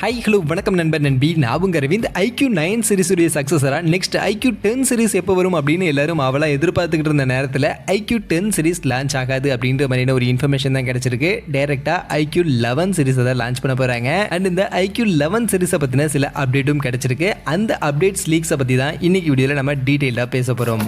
Hi hello வணக்கம் நண்பர் நண்பி நான் உங்க அரவிந்த். iQoo 9 சீரிஸ் உடைய சக்ஸஸரா நெக்ஸ்ட் iQoo 10 சீரிஸ் எப்போ வரும் அப்படின்னு எல்லாரும் அவளா எதிர்பார்த்துக்கிட்டு இருந்த நேரத்தில் iQoo 10 சீரிஸ் லான்ச் ஆகாது அப்படின்ற மாதிரியான ஒரு இன்ஃபர்மேஷன் தான் கிடைச்சிருக்கு. டைரக்டா iQoo 11 சீரிஸை தான் லான்ச் பண்ண போறாங்க. அண்ட் இந்த iQoo 11 சீரிஸை பத்தின சில அப்டேட்டும் கிடைச்சிருக்கு. அந்த அப்டேட்ஸ் லீக்ஸை பத்தி தான் இன்னைக்கு வீடியோல நம்ம டீடைலா பேச போறோம்.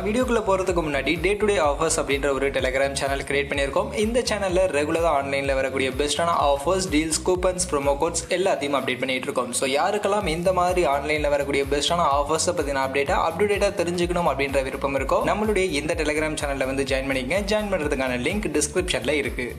வீடியோக்குள்ள போகிறதுக்கு முன்னாடி டே டு டே ஆஃபர்ஸ் அப்படின்ற ஒரு டெலிகிராம் சேனல் கிரியேட் பண்ணியிருக்கோம். இந்த சேனலில் ரெகுலராக ஆன்லைனில் வரக்கூடிய பெஸ்ட்டான offers, deals, coupons, promo quotes எல்லாத்தையும் அப்டேட் பண்ணிட்டு இருக்கோம். ஸோ யாருக்கெல்லாம் இந்த மாதிரி ஆன்லைனில் வரக்கூடிய பெஸ்ட்டான ஆஃபர்ஸை பற்றின அப்டேட்டாக தெரிஞ்சுக்கணும் அப்படின்ற விருப்பம் இருக்கும், நம்மளுடைய இந்த டெலிகிராம் சேனலில் வந்து ஜாயின் பண்ணிக்கங்க. ஜாயின் பண்ணுறதுக்கான லிங்க் டிஸ்கிரிப்ஷனில் இருக்குது.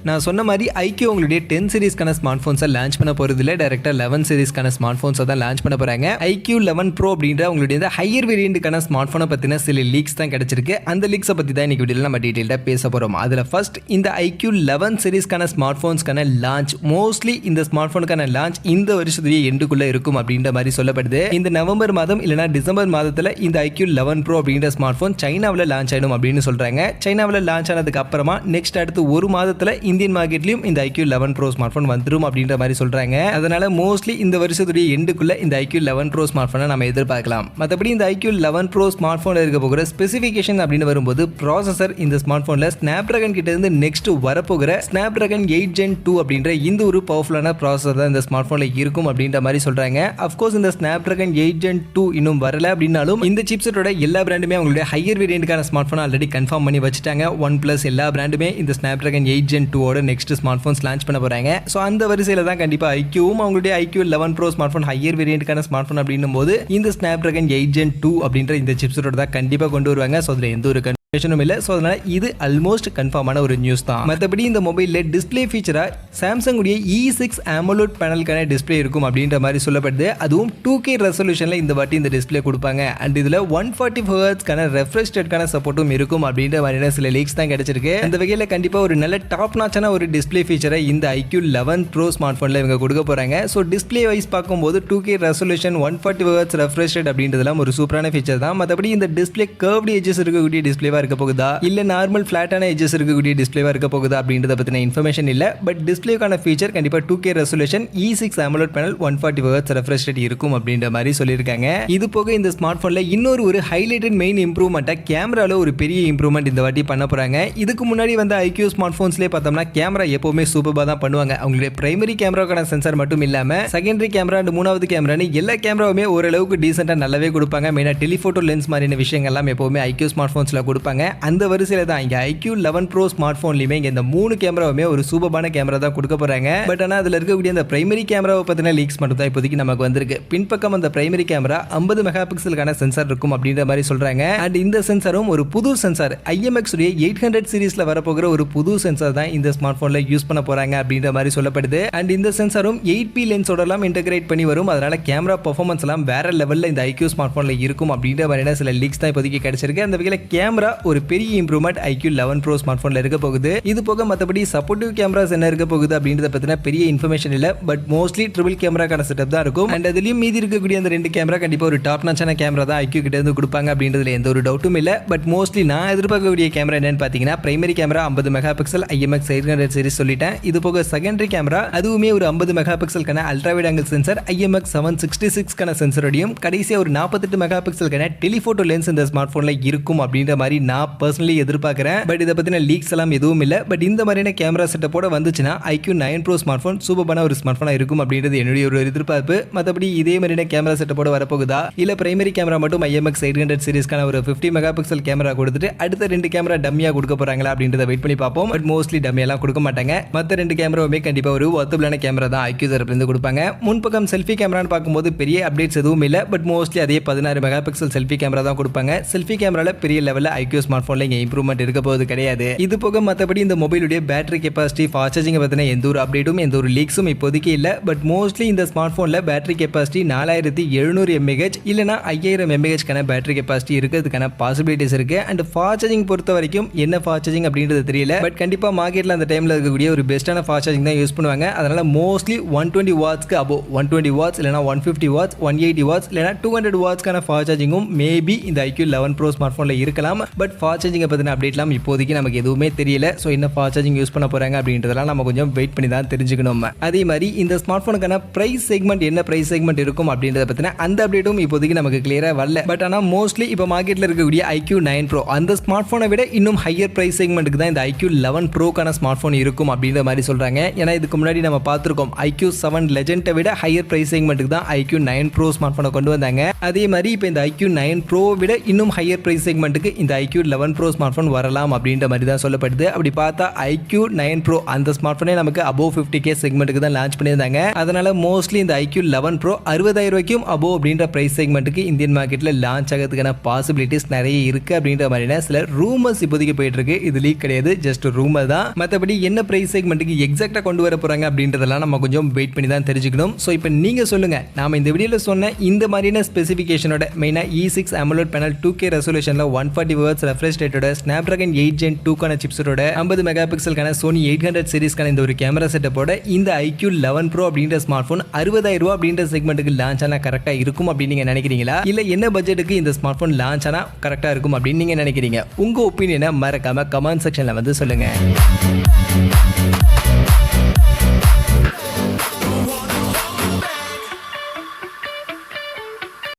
நான் சொன்ன மாதிரி iQoo உங்களுடைய 10 சீரிஸ்க்கான ஸ்மார்ட் ஃபோன்ஸை லான்ச் பண்ண போகிறது இல்லை, டேரெக்டாக 11 சீரிஸ்க்கான ஸ்மார்ட் ஃபோன்ஸை தான் லான்ச் பண்ண போகிறாங்க. iQoo 11 Pro அப்படின்ற உங்களுடைய இந்த ஹையர் வேரியண்ட்டுக்கான ஸ்மார்ட் ஃபோனை பற்றின சில லீக்ஸ் தான் கிடச்சிருக்கு. அந்த லீக்ஸை பற்றி தான் இன்றைக்கி வீடியோவில் நம்ம டீட்டெயிலாக பேச போகிறோம். அதில் ஃபர்ஸ்ட் இந்த iQoo 11 சீரிஸ்க்கான ஸ்மார்ட் ஃபோன்ஸ்க்கான லான்ச், மோஸ்ட்லி இந்த ஸ்மார்ட் ஃபோனுக்கான லான்ச் இந்த வருஷத்துடைய எண்டுக்குள்ளே இருக்கும் அப்படின்ற மாதிரி சொல்லப்படுது. இந்த நவம்பர் மாதம் இல்லைனா டிசம்பர் மாதத்தில் இந்த iQoo 11 Pro அப்படின்ற ஸ்மார்ட் ஃபோன் சைனாவில் லான்ச் ஆகிடும் அப்படின்னு சொல்கிறாங்க. சைனாவில் லான்ச் ஆனதுக்கு அப்புறமா நெக்ஸ்ட் அடுத்து ஒரு மாதத்தில் இந்தியன் மார்க்கெட்லயும் இந்த iQoo 11 Pro ஸ்மார்ட் போன் வந்துரும் அப்படின்ற மாதிரி சொல்றாங்க. அதனால மோஸ்ட்லி இந்த வருஷத்துடைய எண்டுக்குள்ள இந்த iQoo 11 Pro ஸ்மார்ட் போனை நம்ம எதிர்பார்க்கலாம். மற்றபடி இந்த iQoo 11 Pro ஸ்மார்ட் போன்ல இருக்க போகிற ஸ்பெசிஃபிகேஷன் அப்படின்னு வரும்போது ப்ராசஸர் இந்த ஸ்மார்ட் போன்ல Snapdragon கிட்ட இருந்து நெக்ஸ்ட் வரப்போகிற Snapdragon 8 Gen 2 அப்படின்ற இந்த ஒரு பவர்ஃபுல்லான ப்ராசஸர் தான் இந்த ஸ்மார்ட் போன்ல இருக்கும் அப்படின்ற மாதிரி சொல்றாங்க. அஃப்கோர்ஸ் இந்த Snapdragon 8 Gen 2 இன்னும் வரல அப்படின்னாலும் இந்த சிப்செட்டோட எல்லா பிராண்டுமே அவங்களுடைய ஹையர் வேரியண்ட்டுக்கான ஸ்மார்ட் போன் ஆல்ரெடி கன்ஃபார்ம் பண்ணி வச்சுட்டாங்க. OnePlus எல்லா பிராண்டுமே இந்த Snapdragon 8 Gen 2 ஓட நெக்ஸ்ட் ஸ்மார்ட் போன்ஸ் லான்ச் பண்ண போறாங்க. சோ அந்த வரிசையில தான் கண்டிப்பா iQooவும் அவங்களுடைய iQoo 11 Pro smart phone higher வேரியண்ட்டுக்கான ஸ்மார்ட் போன் அப்படின்னும் போது இந்த Snapdragon 8 Gen 2 அப்படின்ற இந்த சிப்செட்டோட தான் கண்டிப்பா கொண்டு வருவாங்க. சோ அதுல எந்த ஒரு இல்ல. சோ அதனால இது ஆல்மோஸ்ட் கன்ஃபார்மான ஒரு நியூஸ் தான். மற்றபடி இந்த மொபைல்ல டிஸ்பிளே ஃபீச்சரா சாம்சங் உடைய E6 AMOLED பேனலுக்கான டிஸ்பிளே இருக்கும் அப்படின்ற மாதிரி சொல்லப்படுது. அதுவும் 2K ரெசல்யூஷன்ல இந்த வாட்டி இந்த டிஸ்பிளே கொடுப்பாங்க. அண்ட் இதுல 140 Hzக்கான ரெஃப்ரெஷ் ரேட்கான சப்போர்ட்டும் இருக்கும் அப்படின்ற மாதிரியான சில லீக்ஸ் தான் கிடைச்சிருக்கு. அந்த வகையில கண்டிப்பா ஒரு நல்ல டாப் நாச்சான ஒரு டிஸ்பிளே ஃபீச்சரை இந்த iQoo 11 Pro ஸ்மார்ட் போன்ல இவங்க கொடுக்க போறாங்க. சோ டிஸ்பிளே வைஸ் பார்க்கும்போது 2K resolution 140 Hz refresh rate அப்படின்றதெல்லாம் ஒரு சூப்பரான ஃபீச்சர் தான். மற்றபடி இந்த டிஸ்பிளே கர்வ்டு எட்ஜஸ் இருக்கக்கூடிய டிஸ்பிளே இருக்க போகுதா இல்ல நார்மல் ஃபிளாட்டான எட்ஜஸ் இருக்கக்கூடிய டிஸ்பிளேவா இருக்க போகுதா அப்படின்றத பத்தின இன்ஃபர்மேஷன் இல்ல. பட் டிஸ்பிளேக்கான ஃபீச்சர் கண்டிப்பா 2K resolution E6 AMOLED panel 140 Hz refresh rate இருக்கும் அப்படின்ற மாதிரி சொல்லியிருக்காங்க. இது போக இந்த ஸ்மார்ட் போன்ல இன்னொரு ஒரு ஹைலைட்டட் மெயின் இம்ப்ரூவ்மெண்டா கேமரால ஒரு பெரிய இம்ப்ரூவ்மெண்ட் இந்த வாட்டி பண்ண போறாங்க. இதுக்கு முன்னாடி வந்து iQoo ஸ்மார்ட் போன்ஸ்லயே பார்த்தோம்னா கேமரா எப்பவுமே சூப்பரா தான் பண்ணுவாங்க. அவங்களுடைய பிரைமரி கேமராக்கான சென்சார் மட்டும் இல்லாம செகண்டரி கேமரா அண்ட் மூணாவது கேமரான்னு எல்லா கேமராவுமே ஓரளவுக்கு டீசென்ட்டா நல்லாவே கொடுப்பாங்க. மெயினா டெலிஃபோட்டோ லென்ஸ் மாதிரியான விஷயங்கள் எல்லாம் எப்பவுமே iQoo ஸ்மார்ட் போன்ஸ்ல கொடுப்பாங்க. அந்த வரிசையில தான் இங்க iQoo 11 Pro ஸ்மார்ட் போன்லயுமே இந்த மூணு கேமராவுமே ஒரு சூப்பரான கேமரா தான் கொடுக்க போறாங்க. பட் ஆனா அதுல இருக்கக்கூடிய அந்த பிரைமரி கேமராவை பத்தின லீக்ஸ் மட்டும் தான் இப்போதைக்கு நமக்கு வந்திருக்கு. பின்பக்கம் அந்த பிரைமரி கேமரா 50 மெகா பிக்சலுக்கான சென்சார் இருக்கும் அப்படின்ற மாதிரி சொல்றாங்க. அண்ட் இந்த சென்சாரும் ஒரு புது சென்சார் IMX உடைய 800 சீரிஸ்ல வரப்போகிற ஒரு புது சென்சார் தான் இந்த ஸ்மார்ட் போன்ல யூஸ் பண்ண போறாங்க அப்படின்ற மாதிரி சொல்லப்படுது. அண்ட் இந்த சென்சாரும் 8P லென்ஸோட எல்லாம் இன்டகிரேட் பண்ணி வரும். அதனால கேமரா பெர்ஃபார்மன்ஸ் எல்லாம் வேற லெவல்ல இந்த iQoo ஸ்மார்ட் போன்ல இருக்கும் அப்படின்ற மாதிரியான சில லீக்ஸ் தான் இப்போதைக்கு கிடைச்சிருக்கு. அந்த வகையில கேமரா ஒரு பெரிய இம்ப்ரூவ்மெண்ட் iQoo 11 Pro ஸ்மார்ட் போன்ல இருக்க போகுது. இது போக மத்தபடி சப்போர்ட்டிவ் கேமராஸ் என்ன இருக்க போகுது அப்படின்றத பத்தின பெரிய இன்ஃபர்மேஷன் இல்ல. பட் மோஸ்ட்லி ட்ரிபிள் கேமராக்கான செட்டப் தான் இருக்கும். அண்ட் அதுலயும் மீதி இருக்கக்கூடிய அந்த ரெண்டு கேமரா கண்டிப்பா ஒரு டாப் நாச்சான கேமரா தான் iQoo கிட்ட இருந்து கொடுப்பாங்க அப்படின்றதுல எந்த ஒரு டவுட்டும் இல்ல. பட் மோஸ்ட்லி நான் எதிர்பார்க்கக்கூடிய கேமரா என்னன்னு பாத்தீங்கன்னா primary camera 50 mega pixel IMX 800 series சொல்லிட்டேன். இது போக செகண்டரி கேமரா அதுவுமே ஒரு 50 மெகா பிக்சலுக்கான ultra wide angle sensor IMX 766 சென்சரோடையும் கடைசியா ஒரு 48 மெகா பிக்சலுக்கான டெலிஃபோட்டோ லென்ஸ் இந்த ஸ்மார்ட் போன்ல இருக்கும் அப்படின்ற மாதிரி நான் பர்சனலி எதிர்பார்க்கிறேன். பட் இதை பத்தின லீக்ஸ் எல்லாம் எதுவும் இல்ல. பட் இந்த மாதிரியான கேமரா செட்டப்போட வந்துச்சுன்னா iQoo 9 Pro ஸ்மார்ட் போன் சூப்பரான ஒரு ஸ்மார்ட் போனா இருக்கும் அப்படின்றது என்னுடைய ஒரு எதிர்பார்ப்பு. மற்றபடி இதே மாதிரியான கேமரா செட்டப்போட வரப்போகுதா இல்ல பிரைமரி கேமரா மட்டும் IMX 800 சீரிஸ்க்கான ஒரு 50 மெகா பிக்சல் கேமரா கொடுத்துட்டு அடுத்த ரெண்டு கேமரா டம்மியா கொடுக்க போறாங்களா அப்படின்றத வெயிட் பண்ணி பார்ப்போம். பட் மோஸ்ட்லி டம்மியெல்லாம் கொடுக்க மாட்டாங்க. மற்ற ரெண்டு கேமராவுமே கண்டிப்பா ஒரு ஒர்த்தபிளான கேமரா தான் iQoo தரப்புல இருந்து கொடுப்பாங்க. முன்பக்கம் செல்ஃபி கேமரான்னு பார்க்கும்போது பெரிய அப்டேட்ஸ் எதுவும் இல்ல. பட் மோஸ்ட்லி அதே 16 மெகா பிக்சல் செல்ஃபி கேமரா தான் கொடுப்பாங்க. செல்ஃபி கேமரால பெரிய லெவல்ல iQoo ஸ்மார்ட் போன்ல இங்க இம்ப்ரூவ்மெண்ட் இருக்க போகுது கிடையாது. இது போக மற்றபடி இந்த மொபைலுடைய பேட்டரி கெப்பாசிட்டி, ஃபாஸ்ட் சார்ஜிங் பத்தின எந்த ஒரு அப்டேட்டும் எந்த ஒரு லீக்ஸும் இப்போதைக்கு இல்ல. பட் மோஸ்ட்லி இந்த ஸ்மார்ட் போன்ல பேட்டரி கெப்பாசிட்டி 4700 mAh இல்லனா 5000 mAh கான பேட்டரி கெப்பாசிட்டி இருக்கிறதுக்கான பாசிபிலிட்டிஸ் இருக்கு. அண்ட் ஃபாஸ்ட் சார்ஜிங் பொறுத்த வரைக்கும் என்ன ஃபாஸ்ட் சார்ஜிங் அப்படின்றது தெரியல. பட் கண்டிப்பா மார்க்கெட்ல அந்த டைம்ல இருக்கக்கூடிய ஒரு பெஸ்டான ஃபாஸ்ட் சார்ஜிங் தான் யூஸ் பண்ணுவாங்க. அதனால மோஸ்ட்லி 120 வாட்ஸ்க்கு அபோவ் 120 வாட்ஸ் இல்லனா 150 வாட்ஸ் 180 வாட்ஸ் இல்லனா 200 வாட்ஸ்க்கான ஃபாஸ்ட் சார்ஜிங்கும் மேபி இந்த iQoo 11 Pro ஸ்மார்ட் போன்ல இருக்கலாம். பட் பட் ஃபாஸ்ட் சார்ஜிங்கை பற்றின அப்டேட்லாம் இப்போதைக்கு நமக்கு எதுவுமே தெரியல. ஸோ என்ன ஃபாஸ்ட் சார்ஜிங் யூஸ் பண்ண போகிறாங்க அப்படின்றதெல்லாம் நம்ம கொஞ்சம் வெயிட் பண்ணி தான் தெரிஞ்சுக்கணும். அதே மாதிரி இந்த ஸ்மார்ட் ஃபோனுக்கான பிரைஸ் செக்மெண்ட் என்ன பிரைஸ் செக்மெண்ட் இருக்கும் அப்படின்றத பற்றின அந்த அப்டேட்டும் இப்போதைக்கு நமக்கு கிளியராக வரல. பட் ஆனால் மோஸ்ட்லி இப்போ மார்க்கெட்டில் இருக்கக்கூடிய iQoo 9 Pro அந்த ஸ்மார்ட் ஃபோனை விட இன்னும் ஹையர் பிரைஸ் செக்மெண்ட்டுக்கு தான் இந்த iQoo 11 Proக்கான ஸ்மார்ட் ஃபோன் இருக்கும் அப்படின்ற மாதிரி சொல்கிறாங்க. ஏன்னா இதுக்கு முன்னாடி நம்ம பார்த்துருக்கோம் iQoo 7 Legendை விட ஹையர் பிரைஸ் செக்மெண்ட்டுக்கு தான் iQoo 9 Pro ஸ்மார்ட் ஃபோனை கொண்டு வந்தாங்க. அதே மாதிரி இப்போ இந்த iQoo 9 Pro விட இன்னும் ஹையர் பிரைஸ் செக்மெண்ட்டுக்கு இந்த iQoo 11 Pro ஸ்மார்ட் ஃபோன் வரலாம் அப்படின்ற மாதிரி தான் சொல்லப்படுது. அப்படி பார்த்தா iQoo 9 Pro அந்த ஸ்மார்ட் ஃபோனே நமக்கு above 50K செக்மெண்ட்டுக்கு தான் லான்ச் பண்ணியிருந்தாங்க. அதனால மோஸ்ட்லி இந்த iQoo 11 Pro 60,000 ரூபாய்க்கும் above அப்படின்ற பிரைஸ் செக்மெண்ட்டுக்கு இந்தியன் மார்க்கெட்டில் லான்ச் ஆகிறதுக்கான பாசிபிலிட்டிஸ் நிறைய இருக்கு அப்படின்ற மாதிரியான சில ரூமர்ஸ் இப்போதைக்கு போயிட்டு இருக்கு. இது லீக் கிடையாது, ஜஸ்ட் ரூமர் தான். மற்றபடி என்ன பிரைஸ் செக்மெண்ட்டுக்கு எக்ஸாக்டாக கொண்டு வர போறாங்க அப்படின்றதெல்லாம் நம்ம கொஞ்சம் வெயிட் பண்ணி தான் தெரிஞ்சுக்கணும். ஸோ இப்போ நீங்க சொல்லுங்க, நாம இந்த வீடியோவில் சொன்ன இந்த மாதிரியான ஸ்பெசிஃபிகேஷனோட மெயினா E6 AMOLED பேனல் 2K ரெசல்யூஷன்ல 140 Hz ரெஃப்ரெஷ் ரேட்டோட Snapdragon 8 Gen 2க்கான சிப்ஸோட 50 மெகா பிக்சலுக்கான Sony 800 சீரிஸ்க்கான இந்த ஒரு கேமரா செட்டப்போட இந்த iQoo 11 Pro அப்படின்ற ஸ்மார்ட் ஃபோன் 60,000 ரூபாய் அப்படின்ற செக்மெண்ட்டுக்கு லான்ச் ஆனா கரெக்டா இருக்கும் அப்படின்னு நீங்க நினைக்கிறீங்களா? இல்ல என்ன பட்ஜெட்டுக்கு இந்த ஸ்மார்ட் ஃபோன் லான்ச் ஆனா கரெக்டா இருக்கும் அப்படின்னு நீங்க நினைக்கிறீங்க? உங்க ஒப்பீனியனை மறக்காம கமெண்ட் செக்ஷன்ல வந்து சொல்லுங்க.